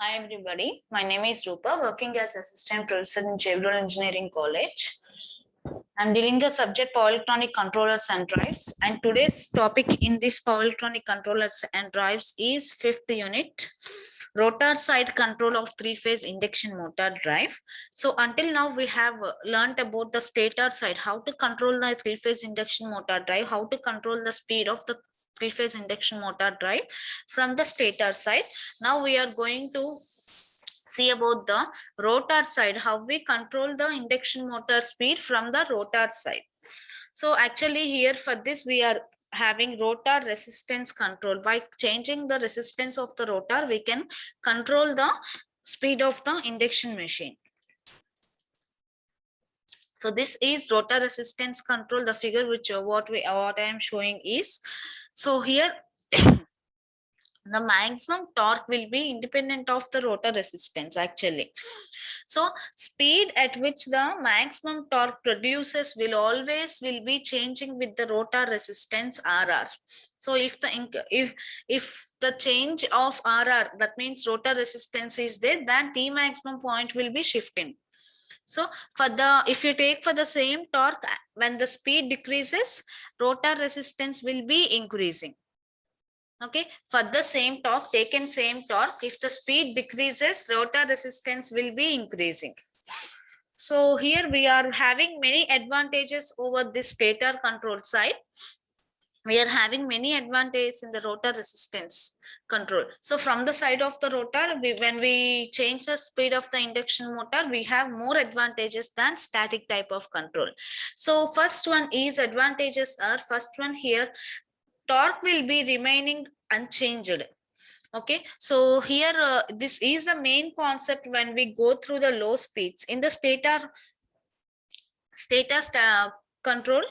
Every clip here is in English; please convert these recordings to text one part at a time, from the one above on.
Hi everybody, my name is Rupa, working as assistant professor in Chevron Engineering College. I'm dealing the subject power electronic controllers and drives, and today's topic in this power electronic controllers and drives is fifth unit, rotor side control of three-phase induction motor drive. So until now we have learned about the stator side, how to control the three-phase induction motor drive, how to control the speed of the three-phase induction motor drive from the stator side. Now we are going to see about the rotor side, how we control the induction motor speed from the rotor side. So actually here for this we are having rotor resistance control. By changing the resistance of the rotor, we can control the speed of the induction machine. So this is rotor resistance control. The figure which what I am showing is, so here the maximum torque will be independent of the rotor resistance actually. So speed at which the maximum torque produces will always be changing with the rotor resistance RR. So if the change of RR, that means rotor resistance is there, then T maximum point will be shifting. So if you take for the same torque, when the speed decreases, rotor resistance will be increasing. Okay, for the same torque, taken same torque, if the speed decreases, rotor resistance will be increasing. So here we are having many advantages over this stator control side. We are having many advantages in the rotor resistance control. So from the side of the rotor, when we change the speed of the induction motor, we have more advantages than static type of control. So first one is advantages are, first one here, torque will be remaining unchanged. Okay, so here this is the main concept when we go through the low speeds in the stator control.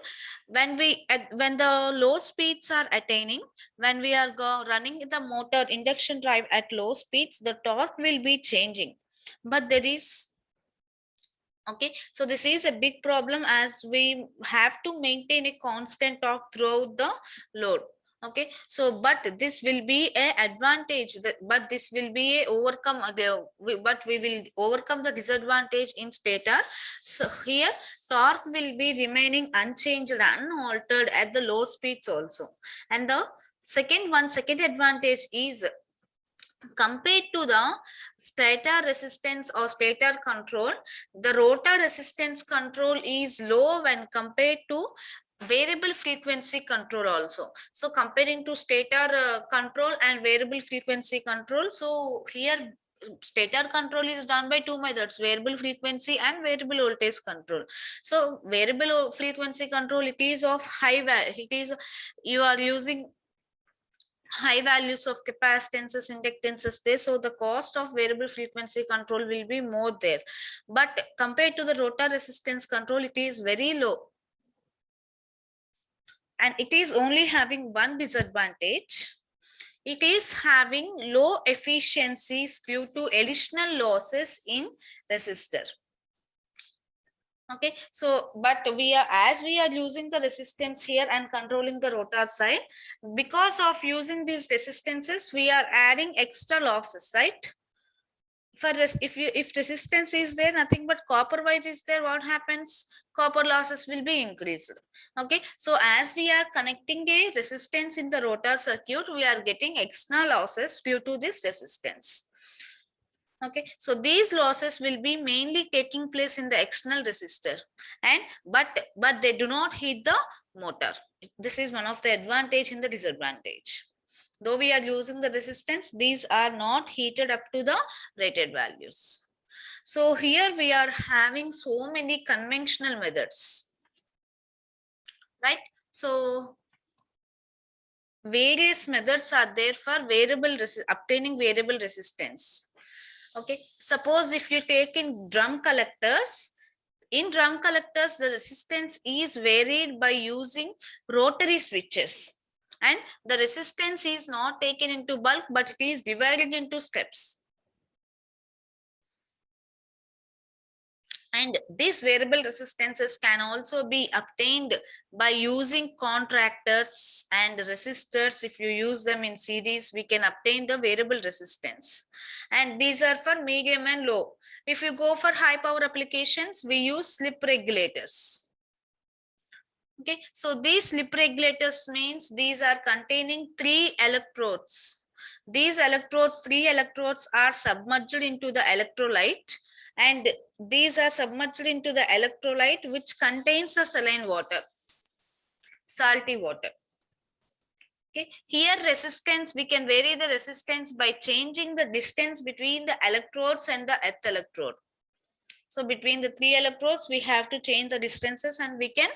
When the low speeds are attaining, when we are running the motor induction drive at low speeds, the torque will be changing, but there is, okay, so this is a big problem as we have to maintain a constant torque throughout the load. Okay, so but this will be a advantage, but this will be a overcome but we will overcome the disadvantage in stator. So here torque will be remaining unchanged and unaltered at the low speeds also. And the second advantage is, compared to the stator resistance or stator control, the rotor resistance control is low when compared to variable frequency control also. So comparing to stator control and variable frequency control, so here stator control is done by two methods, variable frequency and variable voltage control. So variable frequency control, it is of high value, it is, you are using high values of capacitances, inductances there, so the cost of variable frequency control will be more there. But compared to the rotor resistance control, it is very low, and it is only having one disadvantage. It is having low efficiencies due to additional losses in resistor. Okay, so but as we are using the resistance here and controlling the rotor side, because of using these resistances, we are adding extra losses, right? For if resistance is there, nothing but copper wire is there, what happens? Copper losses will be increased. Okay, so as we are connecting a resistance in the rotor circuit, we are getting extra losses due to this resistance. Okay, so these losses will be mainly taking place in the external resistor, and but they do not hit the motor. This is one of the advantage in the disadvantage. Though we are using the resistance, these are not heated up to the rated values. So here we are having so many conventional methods, right? So various methods are there for obtaining variable resistance. Okay, suppose if you take in drum collectors, the resistance is varied by using rotary switches, and the resistance is not taken into bulk, but it is divided into steps. And these variable resistances can also be obtained by using contactors and resistors. If you use them in series, we can obtain the variable resistance. And these are for medium and low. If you go for high power applications, we use slip regulators. Okay, so these slip regulators means these are containing 3 electrodes. These electrodes, 3 electrodes are submerged into the electrolyte, and these are submerged into the electrolyte which contains the saline water, salty water. Okay, here resistance, we can vary the resistance by changing the distance between the electrodes and the earth electrode. So between the 3 electrodes, we have to change the distances and we can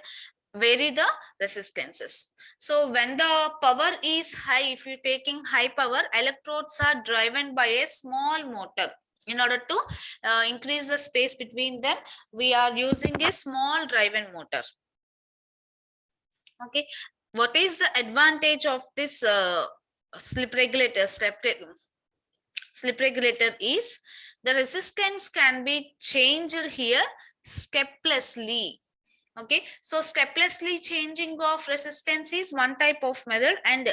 vary the resistances. So when the power is high, if you're taking high power, electrodes are driven by a small motor. In order to increase the space between them, we are using a small driven motor. Okay, what is the advantage of this slip regulator? Slip regulator is the resistance can be changed here steplessly. Okay, so steplessly changing of resistance is one type of method, and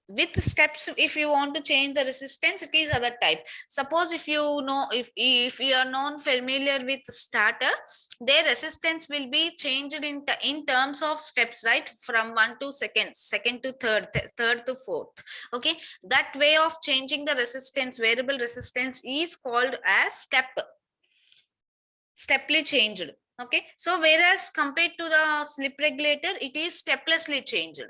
with steps, if you want to change the resistance, it is other type. Suppose if you know, if you are known familiar with starter, their resistance will be changed in terms of steps, right? From 1 to second to third to fourth. Okay, that way of changing the resistance, variable resistance, is called as steply changed. Okay, so whereas compared to the slip regulator, it is steplessly changed.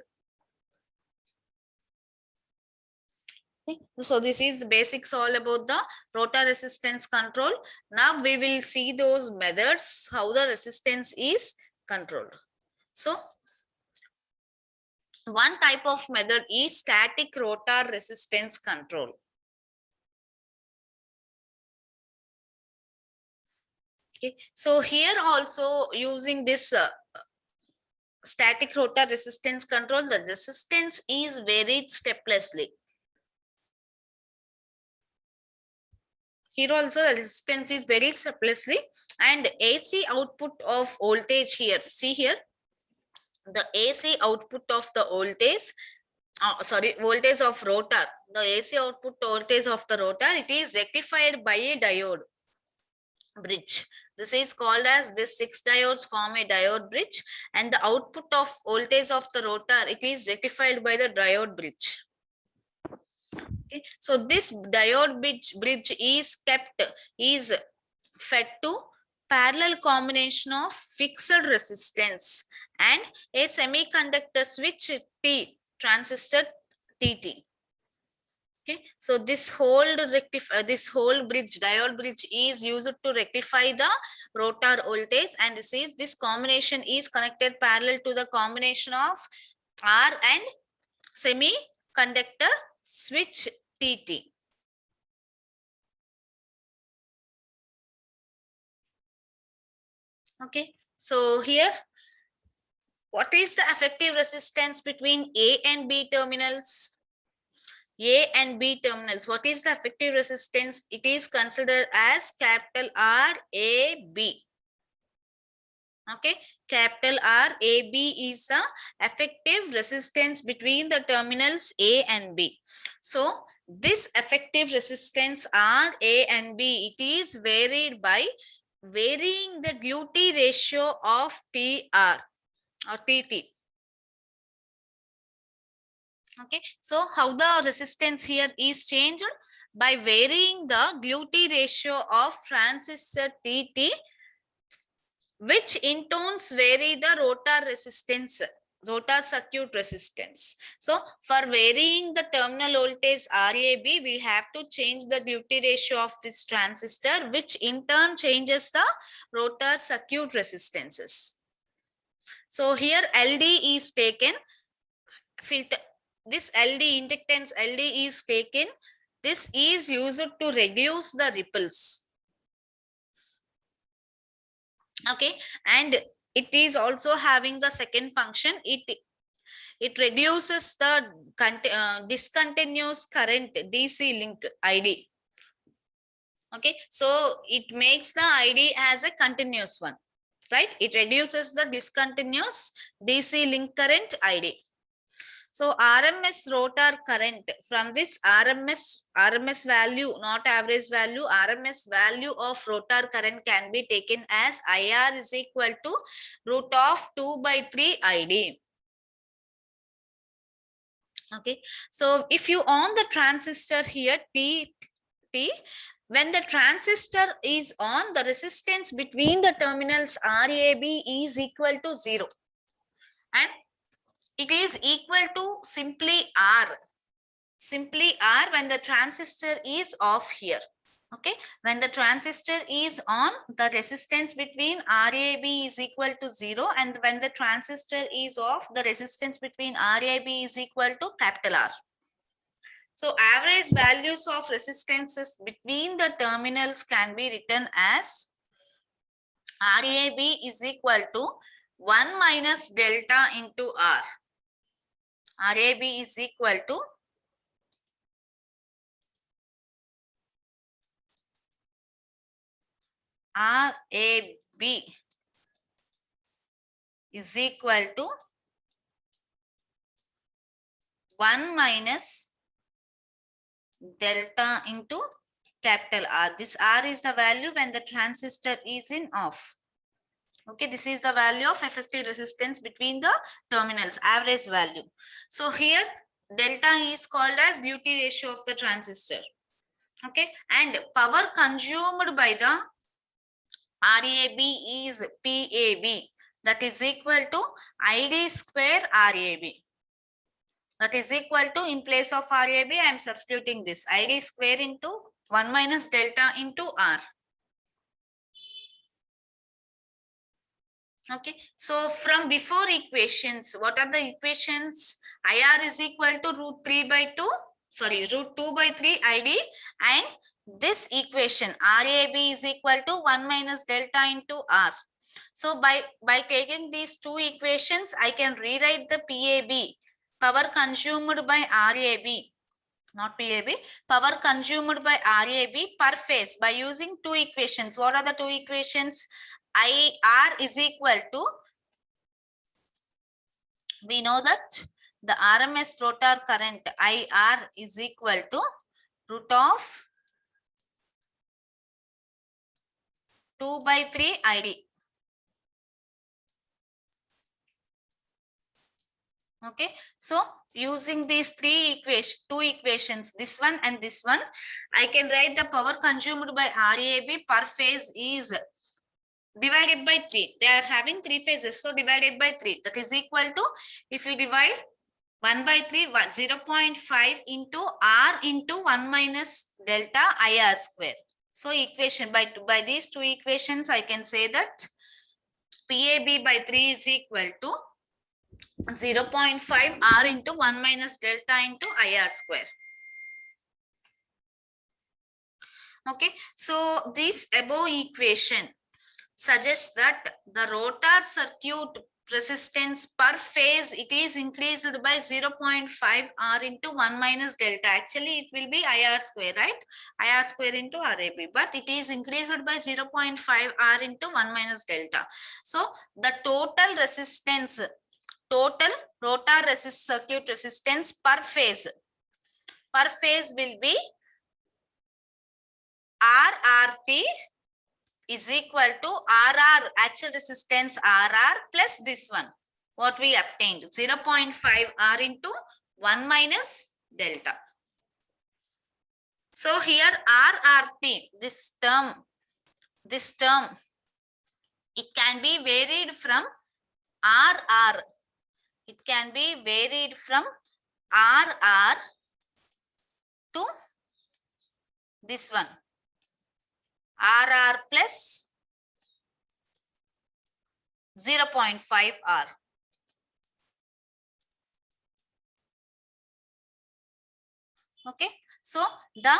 Okay. So this is the basics all about the rotor resistance control. Now we will see those methods, how the resistance is controlled. So one type of method is static rotor resistance control. Okay, so here also using this static rotor resistance control, the resistance is varied steplessly. Here also the resistance is very steplessly, and AC output of voltage here. See here, the AC output of the voltage, voltage of rotor. The AC output voltage of the rotor, it is rectified by a diode bridge. This is called as, this 6 diodes form a diode bridge, and the output of voltage of the rotor, it is rectified by the diode bridge. Okay, so this diode bridge is fed to parallel combination of fixed resistance and a semiconductor switch T transistor TT. Okay, so this whole diode bridge is used to rectify the rotor voltage, and this combination is connected parallel to the combination of R and semiconductor switch TT. Okay, so here, what is the effective resistance between A and B terminals? A and B terminals, what is the effective resistance? It is considered as capital R A B. Okay, capital R A B is the effective resistance between the terminals A and B. So this effective resistance R A and B, it is varied by varying the duty ratio of TR or TT. Okay, so how the resistance here is changed? By varying the duty ratio of transistor TT, which in turns vary the rotor resistance, rotor circuit resistance. So for varying the terminal voltage RAB, we have to change the duty ratio of this transistor, which in turn changes the rotor circuit resistances. So here LD is taken, filter. This LD inductance LD is taken. This is used to reduce the ripples. Okay, and it is also having the second function. It reduces the discontinuous current DC link ID. Okay, so it makes the ID as a continuous one, right? It reduces the discontinuous DC link current ID. So RMS rotor current, from this RMS value, not average value, RMS value of rotor current can be taken as IR is equal to root of 2/3 ID. Okay, so if you on the transistor here T, when the transistor is on, the resistance between the terminals RAB is equal to 0, and it is equal to simply R when the transistor is off here. Okay, when the transistor is on, the resistance between RAB is equal to 0, and when the transistor is off, the resistance between RAB is equal to capital R. So average values of resistances between the terminals can be written as RAB is equal to 1 minus delta into R. RAB is equal to RAB is equal to 1 minus delta into capital R. This R is the value when the transistor is in off. Okay, this is the value of effective resistance between the terminals, average value. So here delta is called as duty ratio of the transistor. Okay, and power consumed by the RAB is PAB, that is equal to ID square RAB. That is equal to, in place of RAB, I am substituting this ID square into 1 minus delta into R. Okay, so from before equations, what are the equations? IR is equal to root 2/3 ID, and this equation RAB is equal to 1 minus delta into R. So by taking these two equations, I can rewrite the PAB, power consumed by RAB, not PAB, power consumed by RAB per phase, by using two equations. What are the two equations? IR is equal to, we know that the RMS rotor current IR is equal to root of 2/3 ID. Okay, so using these two equations, this one and this one, I can write the power consumed by RAB per phase is divided by 3. They are having 3 phases, so divided by 3, that is equal to, if you divide 1/3, 0.5 into R into 1 minus delta IR square. So equation by these two equations, I can say that PAB by 3 is equal to 0.5 R into 1 minus delta into IR square. Okay, so this above equation suggests that the rotor circuit resistance per phase, it is increased by 0.5 R into 1 minus delta. Actually, it will be IR square, right? IR square into RAB, but it is increased by 0.5 R into 1 minus delta. So the total resistance, total rotor circuit resistance per phase will be RRT is equal to RR, actual resistance RR, plus this one, what we obtained, 0.5 R into 1 minus delta. So here RRT, this term, it can be varied from RR. It can be varied from RR to this one, RR plus 0.5 R. Okay, so the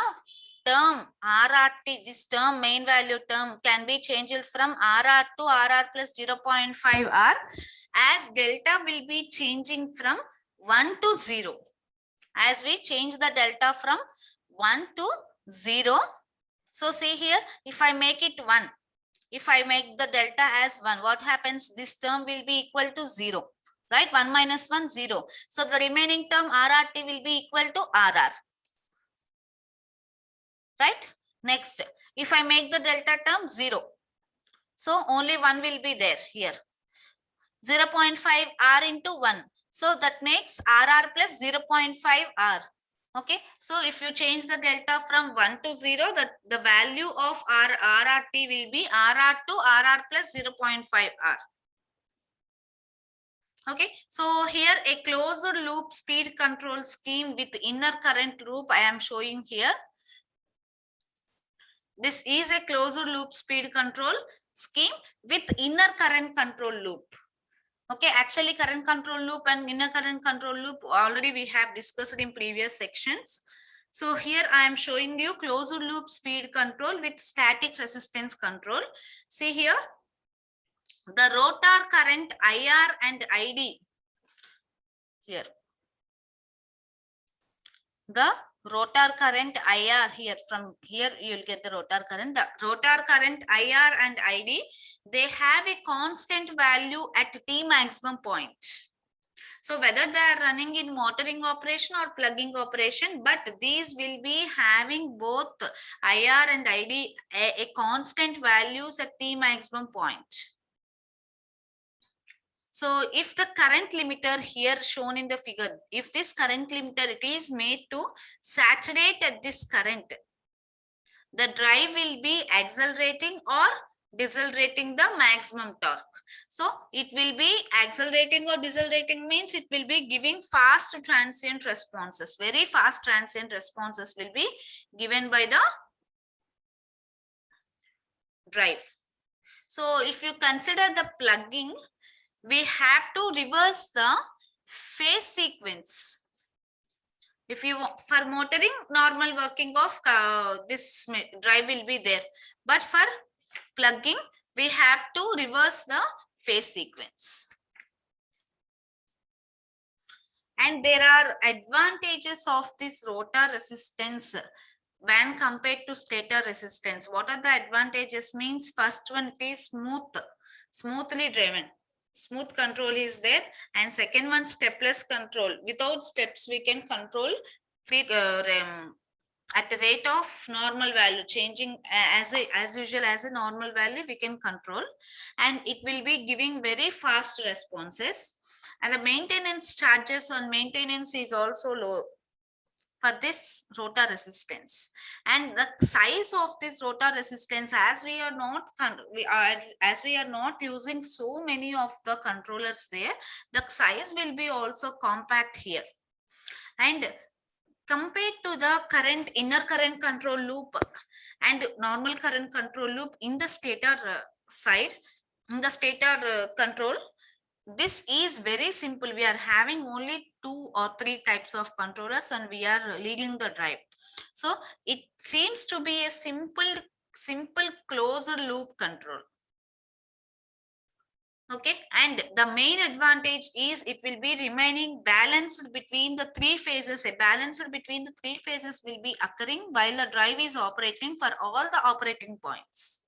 term RRT, this term, main value term, can be changed from RR to RR plus 0.5 R, as delta will be changing from 1 to 0. As we change the delta from 1 to 0, So see here, if I make it 1, if I make the delta as 1, what happens? This term will be equal to 0, right? 1 minus 1, 0. So the remaining term RRT will be equal to RR, right? Next, if I make the delta term 0, so only 1 will be there here. 0.5 R into 1. So that makes RR plus 0.5 R. Okay, so if you change the delta from 1 to 0, the value of RRT will be RR to RR plus 0.5 R. Okay, so here a closed loop speed control scheme with inner current loop I am showing here. This is a closed loop speed control scheme with inner current control loop. Okay, actually current control loop and inner current control loop already we have discussed in previous sections. So here I am showing you closed loop speed control with static resistance control. See here, the rotor current IR and ID here. The rotor current IR here, from here you will get the rotor current. The rotor current IR and ID, they have a constant value at T maximum point. So whether they are running in motoring operation or plugging operation, but these will be having both IR and ID a constant values at T maximum point. So if the current limiter here shown in the figure, if this current limiter it is made to saturate at this current, the drive will be accelerating or decelerating the maximum torque. So it will be accelerating or decelerating means it will be giving fast transient responses. Very fast transient responses will be given by the drive. So if you consider the plugging, we have to reverse the phase sequence. If you for motoring, normal working of this drive will be there, but for plugging we have to reverse the phase sequence. And there are advantages of this rotor resistance when compared to stator resistance. What are the advantages? Means first one, it is smoothly driven. Smooth control is there. And second one, stepless control. Without steps we can control at a rate of normal value, changing as usual as a normal value we can control, and it will be giving very fast responses. And the maintenance charges on maintenance is also low for this rotor resistance. And the size of this rotor resistance, as we are not using so many of the controllers there, the size will be also compact here. And compared to the inner current control loop and normal current control loop in the stator side, in the stator control, this is very simple. We are having only 2 or 3 types of controllers and we are leading the drive. So it seems to be a simple closed loop control. Okay, and the main advantage is it will be remaining balanced between the 3 phases. A balance between the 3 phases will be occurring while the drive is operating for all the operating points.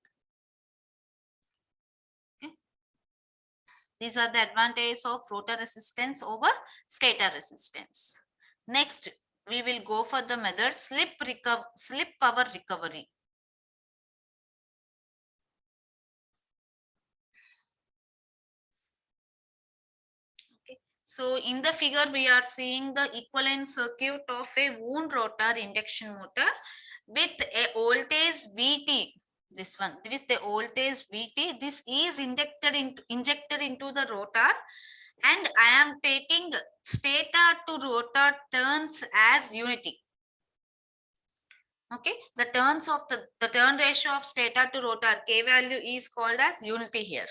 Okay. These are the advantages of rotor resistance over stator resistance. Next, we will go for the method slip power recovery. So in the figure, we are seeing the equivalent circuit of a wound rotor induction motor with a voltage VT. This one, this is the voltage VT. This is injected into the rotor, and I am taking stator to rotor turns as unity. Okay, the turns of the turn ratio of stator to rotor, K value is called as unity here.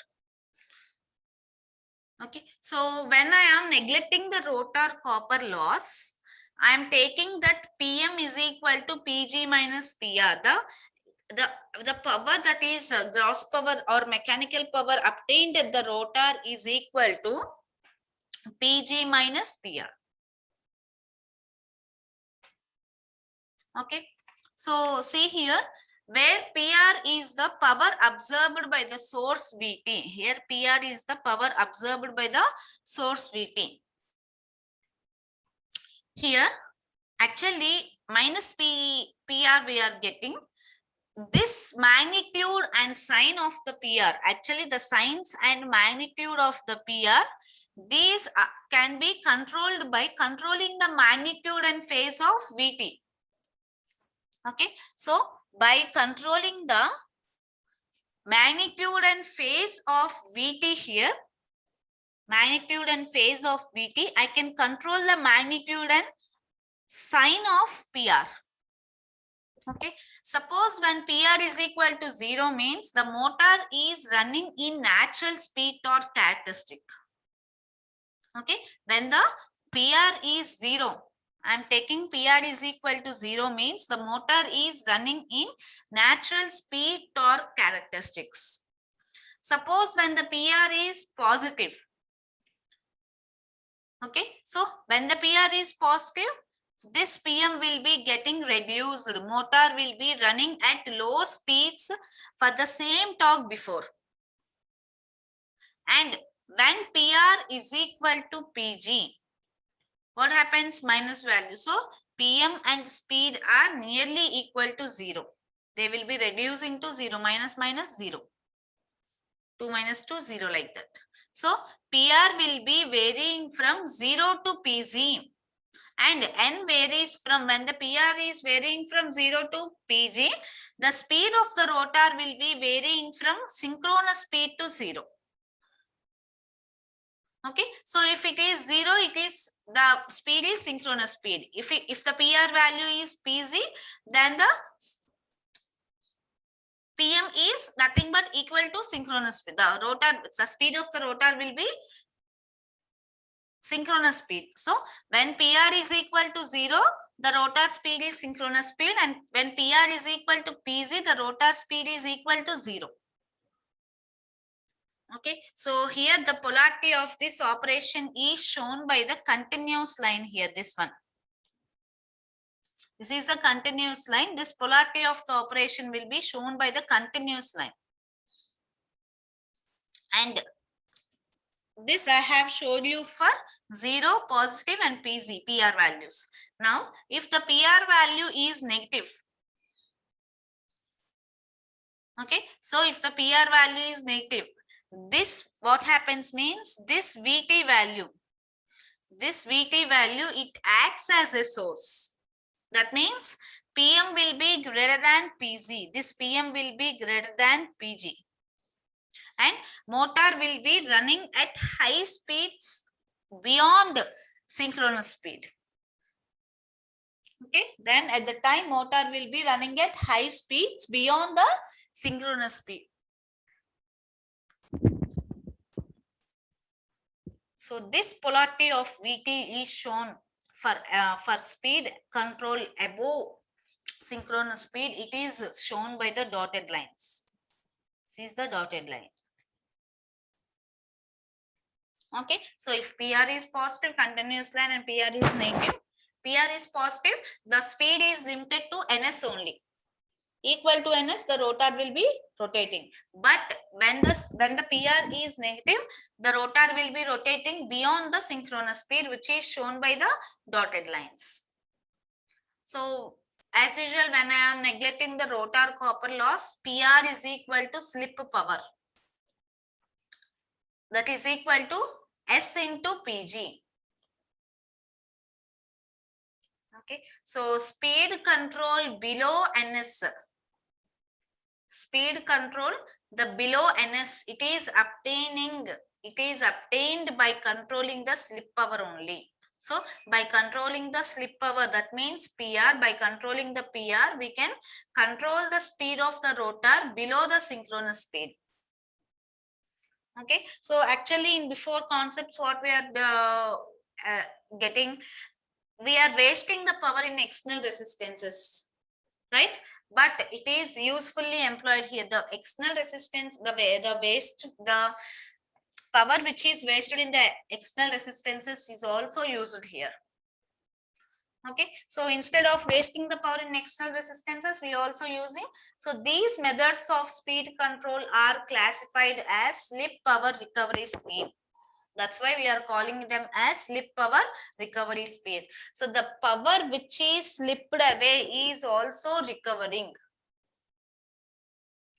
Okay, so when I am neglecting the rotor copper loss, I am taking that PM is equal to PG minus PR. The power, that is gross power or mechanical power obtained at the rotor is equal to PG minus PR. Okay, so see here, where PR is the power absorbed by the source VT. Here PR is the power absorbed by the source VT. Here actually minus PR we are getting. This magnitude and sign of the PR, actually the signs and magnitude of the PR, these can be controlled by controlling the magnitude and phase of VT. Okay, so by controlling the magnitude and phase of VT here, magnitude and phase of VT, I can control the magnitude and sign of PR. Okay, suppose when PR is equal to 0 means the motor is running in natural speed torque characteristic. Okay, when the PR is 0, I am taking PR is equal to 0 means the motor is running in natural speed torque characteristics. Suppose when the PR is positive. Okay, so when the PR is positive, this PM will be getting reduced. Motor will be running at low speeds for the same torque before. And when PR is equal to PG, what happens? Minus value. So PM and speed are nearly equal to 0. They will be reducing to 0, minus 0. 2 minus 2, 0 like that. So PR will be varying from 0 to PG. And N varies from, when the PR is varying from 0 to PG, the speed of the rotor will be varying from synchronous speed to 0. Okay, so if it is 0, it is the speed is synchronous speed. If the PR value is PG, then the PM is nothing but equal to synchronous speed. The speed of the rotor will be synchronous speed. So when PR is equal to 0, the rotor speed is synchronous speed, and when PR is equal to PG, the rotor speed is equal to 0. Okay, so here the polarity of this operation is shown by the continuous line here, this one. This is a continuous line. This polarity of the operation will be shown by the continuous line. And this I have showed you for 0, positive and PG, PR values. Now, if the PR value is negative, okay, so if the PR value is negative, this what happens means this VT value, it acts as a source. That means PM will be greater than PG. This PM will be greater than PG. And motor will be running at high speeds beyond synchronous speed. Okay, then at the time motor will be running at high speeds beyond the synchronous speed. So this polarity of VT is shown for speed control above synchronous speed. It is shown by the dotted lines. This is the dotted line. Okay, so if PR is positive, continuous line, and PR is negative, PR is positive, the speed is limited to NS only. Equal to NS, the rotor will be rotating. But when the PR is negative, the rotor will be rotating beyond the synchronous speed, which is shown by the dotted lines. So as usual, when I am neglecting the rotor copper loss, PR is equal to slip power. That is equal to S into PG. Okay, so speed control below NS. Speed control, the below NS, it is obtained by controlling the slip power only. So by controlling the slip power, that means PR, by controlling the PR, we can control the speed of the rotor below the synchronous speed. Okay, so actually in before concepts, what we are getting, we are wasting the power in external resistances, right? But it is usefully employed here. The external resistance, the power which is wasted in the external resistances is also used here. Okay, so instead of wasting the power in external resistances, we also using. So these methods of speed control are classified as slip power recovery scheme. That's why we are calling them as slip power recovery speed. So the power which is slipped away is also recovering.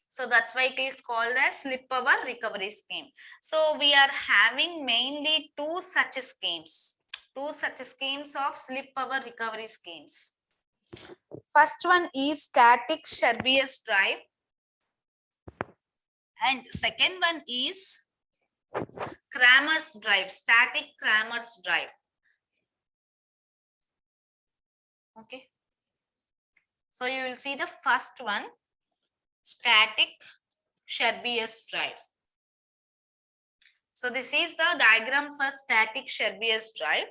So that's why it is called as slip power recovery scheme. So we are having mainly two such schemes of slip power recovery schemes. First one is static Scherbius drive, and second one is Kramer's drive, static Kramer's drive. Okay, so you will see the first one, static Scherbius drive. So this is the diagram for static Scherbius drive,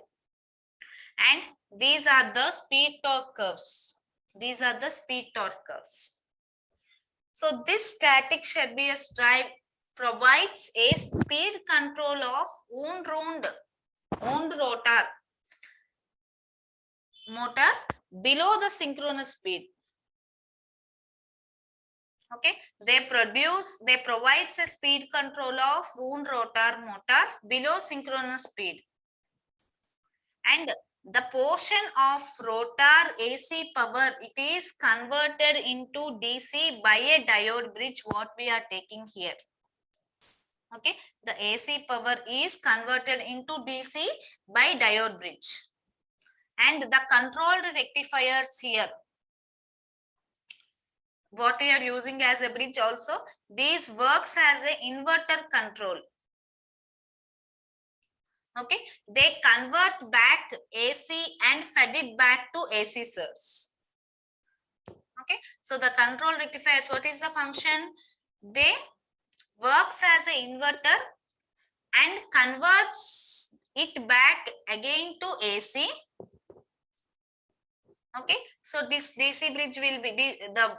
and these are the speed torque curves. These are the speed torque curves. So this static Scherbius drive provides a speed control of wound rotor motor below the synchronous speed. Okay, they provides a speed control of wound rotor motor below synchronous speed, and the portion of rotor AC power, it is converted into DC by a diode bridge, what we are taking here. Okay, the AC power is converted into DC by diode bridge, and the controlled rectifiers here, what we are using as a bridge also, this works as an inverter control. Okay, they convert back AC and fed it back to AC source. Okay, so the control rectifiers, what is the function? They works as an inverter and converts it back again to AC. Okay, so this DC bridge will be the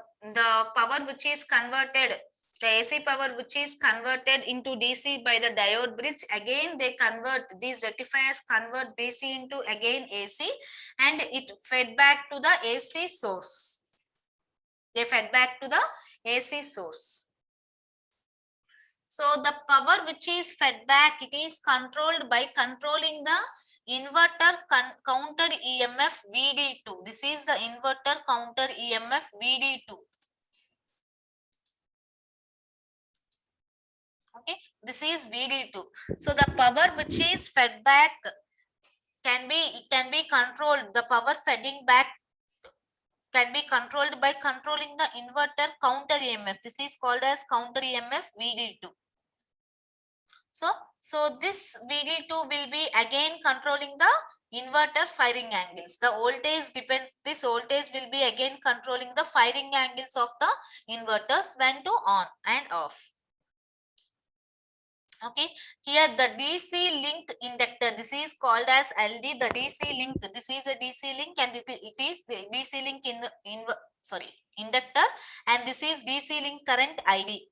power which is converted, the AC power which is converted into DC by the diode bridge, again they convert, these rectifiers convert DC into again AC, and it fed back to the AC source. They fed back to the AC source. So the power which is fed back, it is controlled by controlling the inverter counter EMF VD2. This is the inverter counter EMF VD2. Okay, this is VD2. So the power which is fed back can be controlled. The power feeding back can be controlled by controlling the inverter counter EMF. This is called as counter EMF VD2. So this VD2 will be again controlling the inverter firing angles. The voltage depends, this voltage will be again controlling the firing angles of the inverters when to on and off. Okay, here the DC link inductor, this is called as LD, the DC link, this is a DC link, and it is the DC link inductor, and this is DC link current ID.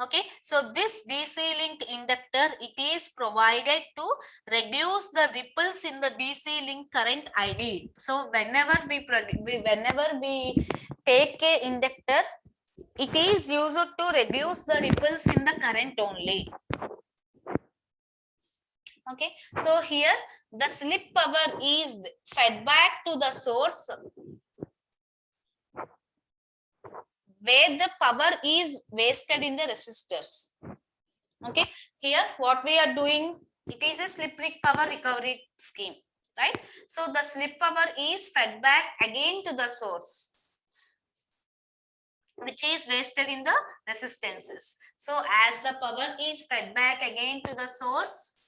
Okay, so this DC link inductor, it is provided to reduce the ripples in the DC link current ID. So whenever we take a inductor, it is used to reduce the ripples in the current only. Okay, so here the slip power is fed back to the source where the power is wasted in the resistors. Okay, here what we are doing, it is a slip power recovery scheme, right? So the slip power is fed back again to the source which is wasted in the resistances. So as the power is fed back again to the source,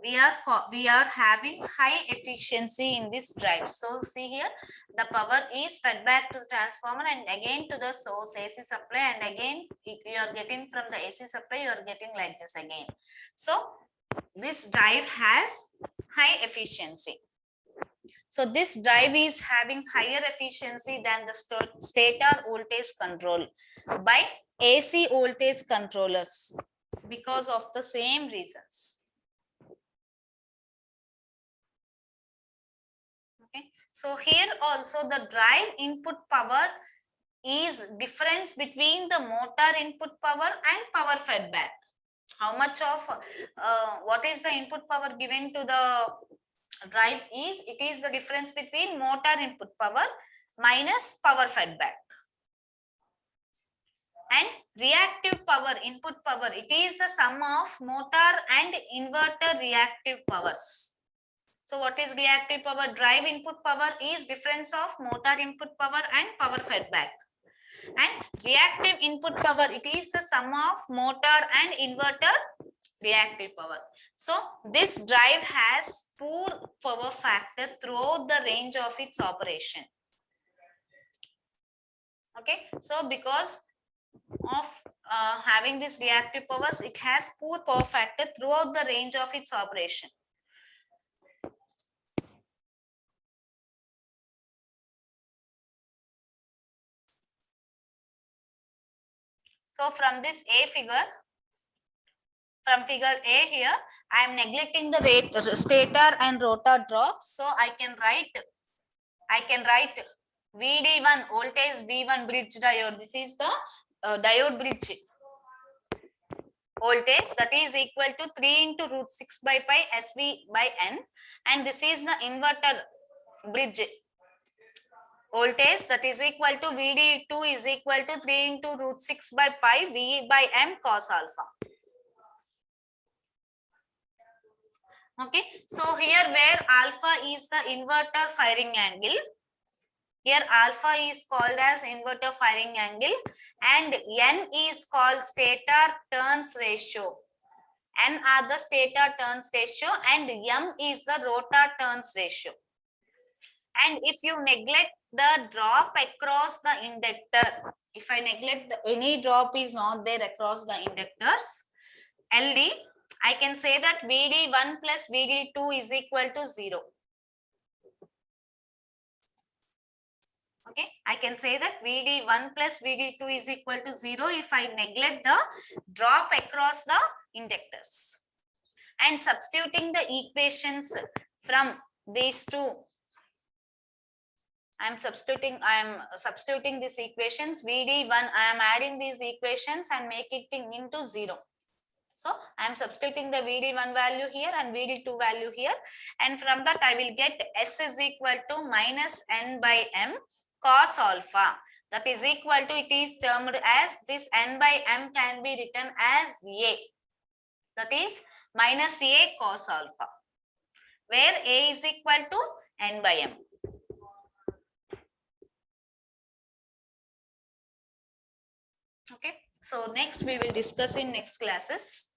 we are having high efficiency in this drive. So see here, the power is fed back to the transformer and again to the source AC supply, and again you are getting from the AC supply, you are getting like this again. So this drive has high efficiency. So this drive is having higher efficiency than the stator voltage control by AC voltage controllers because of the same reasons. Okay, so here also the drive input power is difference between the motor input power and power fed back. How much of what is the input power given to the drive is, it is the difference between motor input power minus power fed back. And reactive power, input power, it is the sum of motor and inverter reactive powers. So what is reactive power? Drive input power is difference of motor input power and power fed back. And reactive input power, it is the sum of motor and inverter reactive power. So this drive has poor power factor throughout the range of its operation. Okay, so because of having this reactive powers, it has poor power factor throughout the range of its operation. So from this A figure, from figure A here, I am neglecting the stator and rotor drops. So I can write VD1 voltage V1 bridge diode. This is the diode bridge voltage, that is equal to 3 into root 6 by pi SV by N, and this is the inverter bridge voltage, that is equal to VD2 is equal to 3 into root 6 by pi V by M cos alpha. Okay, so here where alpha is the inverter firing angle, here alpha is called as inverter firing angle, and N is called stator turns ratio. N are the stator turns ratio and M is the rotor turns ratio. And if you neglect the drop across the inductor, if I neglect any drop is not there across the inductors, LD, I can say that VD1 plus VD2 is equal to 0. Okay, I can say that VD1 plus VD2 is equal to 0 if I neglect the drop across the inductors. And substituting the equations from these two, I am substituting these equations. VD1, I am adding these equations and making it into 0. So I am substituting the VD1 value here and VD2 value here, and from that I will get S is equal to minus N by M cos alpha, that is equal to, it is termed as, this N by M can be written as A, that is minus A cos alpha, where A is equal to N by M. Okay, so next we will discuss in next classes.